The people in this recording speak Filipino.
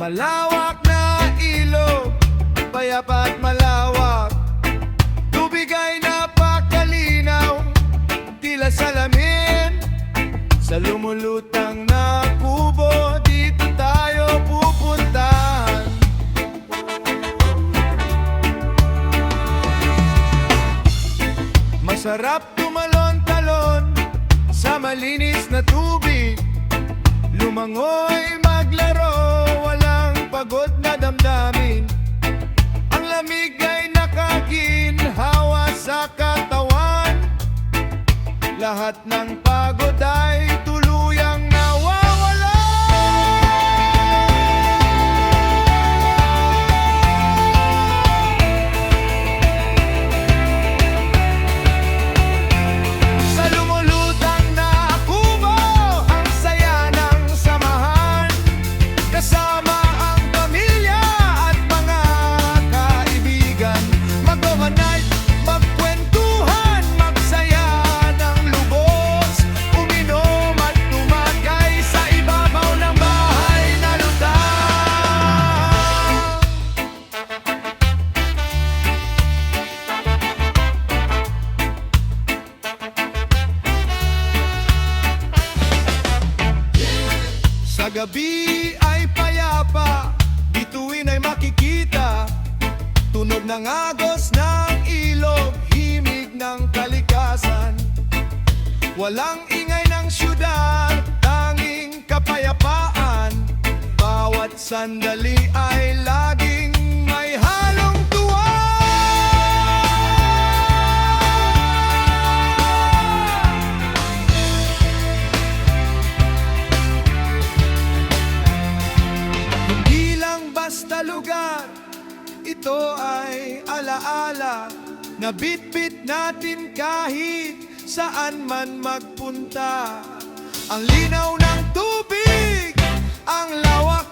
Malawak na ilog, payapa at malawak. Tubig ay napakalinaw, tila salamin. Sa lumulutang na kubo, dito tayo pupuntahan. Masarap tumalon-talon sa malinis na tubig. Lumangoy, maglaro, walang pagod na damdamin. Ang lamig ay nakaginhawa sa katawan. Lahat ng pagod ay tuluyang nawawala. Sa lumulutang na kubo, ang saya ng samahan. Kasama ang pamilya at mga kaibigan. Mag-overnight, magkwentuhan, magsaya ng lubos. Uminom at tumagay sa ibabaw ng bahay na lutang. Sa gabi ay payapa, bituin ay makikita. Tunog ng agos ng ilog, himig ng kalikasan. Walang ingay ng syudad, tanging kapayapaan. Bawat sandali ay laging may halong tuwa. Hindi lang basta lugar, ito ay alaala na bitbit natin kahit saan man magpunta. Ang linaw ng tubig, ang lawak